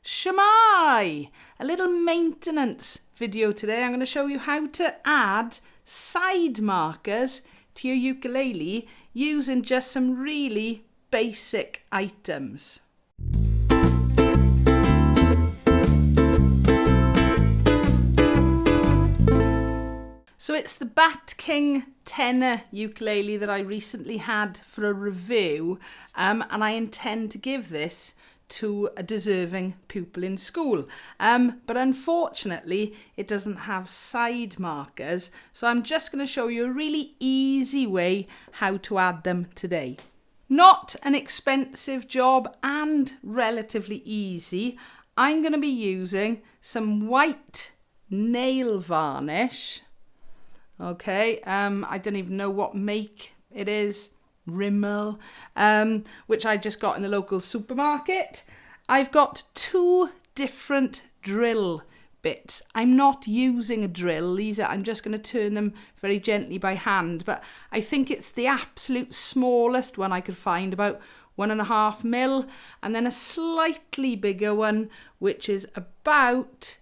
Shemai! A little maintenance video today. I'm going to show you how to add side markers to your ukulele using just some really basic items. So it's the Batking tenor ukulele that I recently had for a review, and I intend to give this to a deserving pupil in school. But unfortunately, it doesn't have side markers, so I'm just going to show you a really easy way how to add them today. Not an expensive job and relatively easy. I'm going to be using some white nail varnish. Okay, I don't even know what make it is, Rimmel, which I just got in the local supermarket. I've got two different drill bits. I'm not using a drill. I'm just going to turn them very gently by hand, but I think it's the absolute smallest one I could find, about 1.5 mil, and then a slightly bigger one, which is about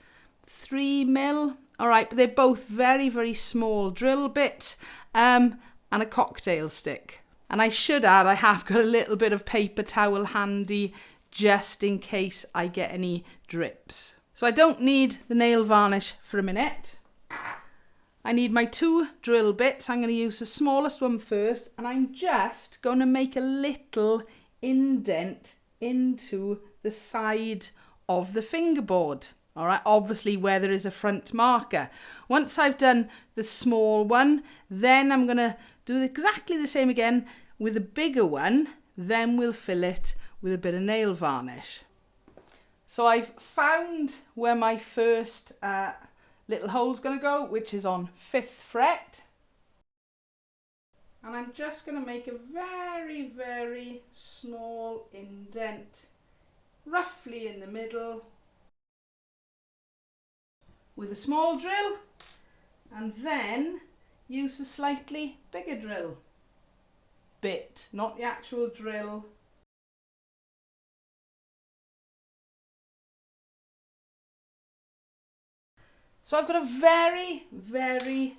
3 mil. All right, but they're both very, very small drill bits and a cocktail stick. And I should add, I have got a little bit of paper towel handy just in case I get any drips. So I don't need the nail varnish for a minute. I need my two drill bits. I'm going to use the smallest one first, and I'm just going to make a little indent into the side of the fingerboard. All right, obviously where there is a front marker. Once I've done the small one, then I'm going to do exactly the same again with a bigger one. Then we'll fill it with a bit of nail varnish. So I've found where my first little hole's going to go, which is on 5th fret. And I'm just going to make a very, very small indent, roughly in the middle, with a small drill, and then use a slightly bigger drill bit, not the actual drill. So I've got a very, very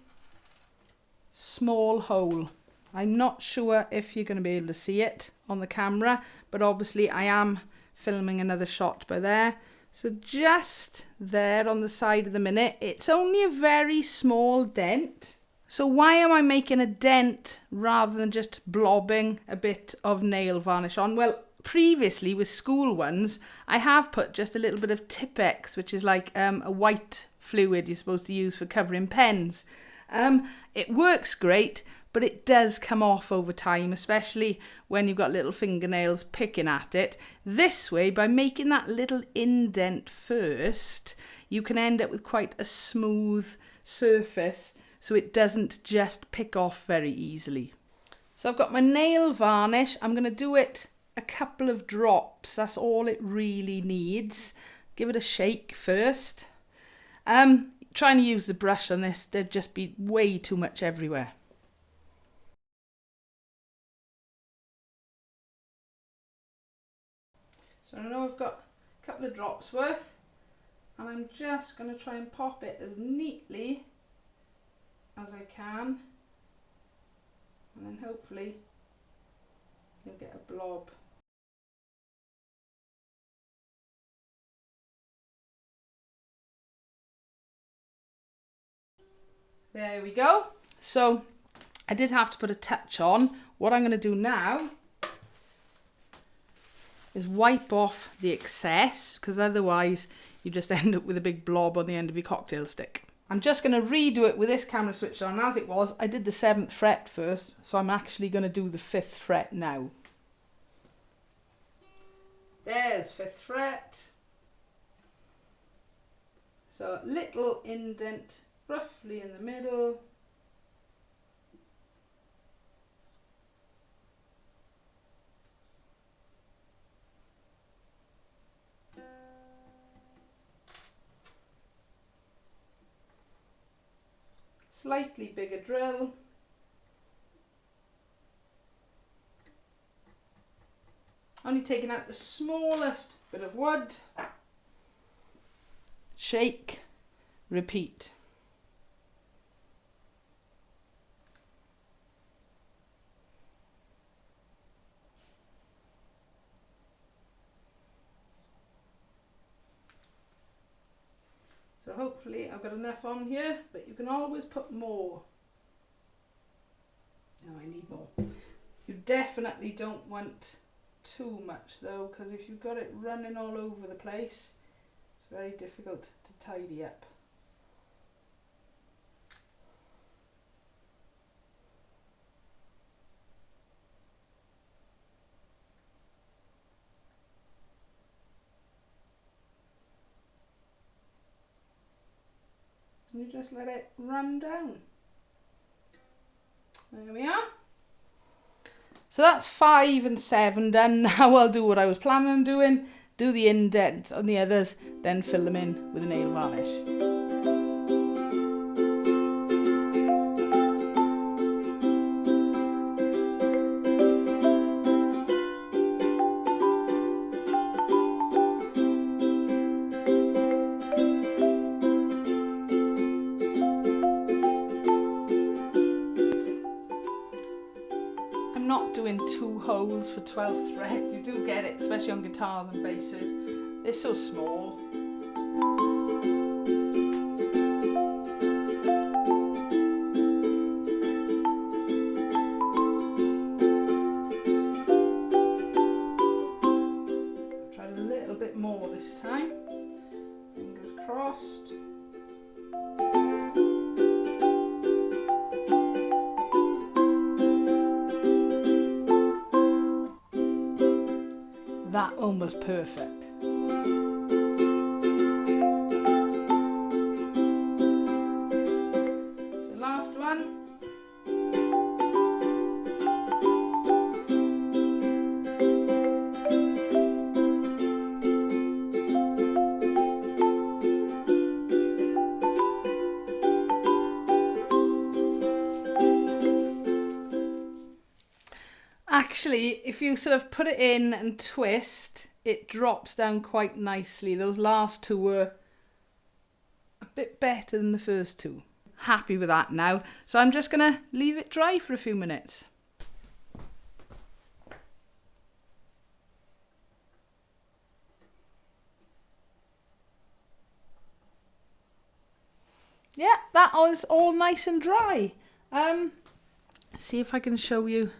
small hole. I'm not sure if you're going to be able to see it on the camera, but obviously I am filming another shot by there. So just there on the side of the minute, it's only a very small dent. So why am I making a dent rather than just blobbing a bit of nail varnish on? Well, previously with school ones, I have put just a little bit of Tipp-Ex, which is like a white fluid you're supposed to use for covering pens. It works great, but it does come off over time, especially when you've got little fingernails picking at it. This way, by making that little indent first, you can end up with quite a smooth surface, so it doesn't just pick off very easily. So I've got my nail varnish. I'm going to do it a couple of drops. That's all it really needs. Give it a shake first. Trying to use the brush on this, there'd just be way too much everywhere. So I know I've got a couple of drops worth, and I'm just going to try and pop it as neatly as I can, and then hopefully you'll get a blob. There we go. So I did have to put a touch on. What I'm going to do now is wipe off the excess, because otherwise you just end up with a big blob on the end of your cocktail stick. I'm just going to redo it with this camera switched on. As it was, I did the 7th fret first, so I'm actually going to do the 5th fret now. There's 5th fret. So little indent roughly in the middle. Slightly bigger drill. Only taking out the smallest bit of wood. shake, repeat. So hopefully I've got enough on here, but you can always put more. No, I need more. You definitely don't want too much though, because if you've got it running all over the place, it's very difficult to tidy up. You just let it run down. There we are. So that's 5 and 7 done. Now I'll do what I was planning on doing, do the indent on the others, then fill them in with a nail varnish. Not doing 2 holes for 12 thread. You do get it, especially on guitars and basses. They're so small. Try a little bit more this time. Fingers crossed. That almost perfect. So last one. Actually, if you sort of put it in and twist, it drops down quite nicely. Those last 2 were a bit better than the first 2. Happy with that now. So I'm just going to leave it dry for a few minutes. Yeah, that was all nice and dry. See if I can show you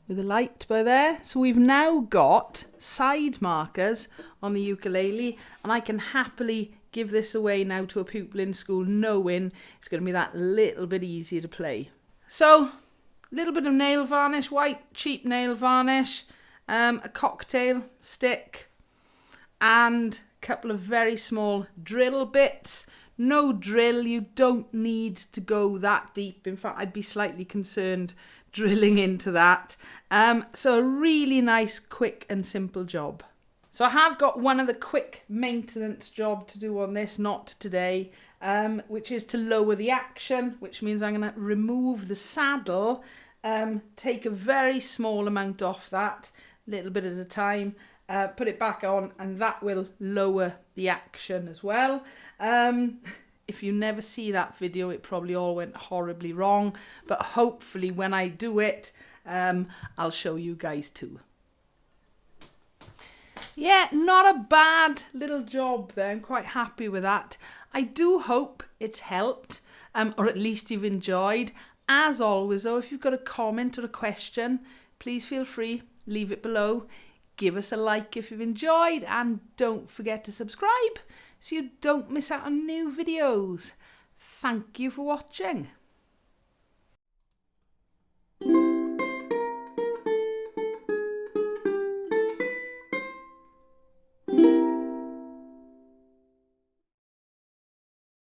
with a light by there. So we've now got side markers on the ukulele, and I can happily give this away now to a pupil in school knowing it's going to be that little bit easier to play. So a little bit of nail varnish, white cheap nail varnish, a cocktail stick, and a couple of very small drill bits. No drill, you don't need to go that deep. In fact, I'd be slightly concerned drilling into that. So a really nice, quick and simple job. So I have got one of the quick maintenance job to do on this, not today, which is to lower the action, which means I'm going to remove the saddle, take a very small amount off that, a little bit at a time, put it back on, and that will lower the action as well. If you never see that video, it probably all went horribly wrong, but hopefully when I do it, I'll show you guys too. Yeah, not a bad little job there. I'm quite happy with that. I do hope it's helped, or at least you've enjoyed. As always though, if you've got a comment or a question, please feel free, leave it below. Give us a like if you've enjoyed, and don't forget to subscribe so you don't miss out on new videos. Thank you for watching.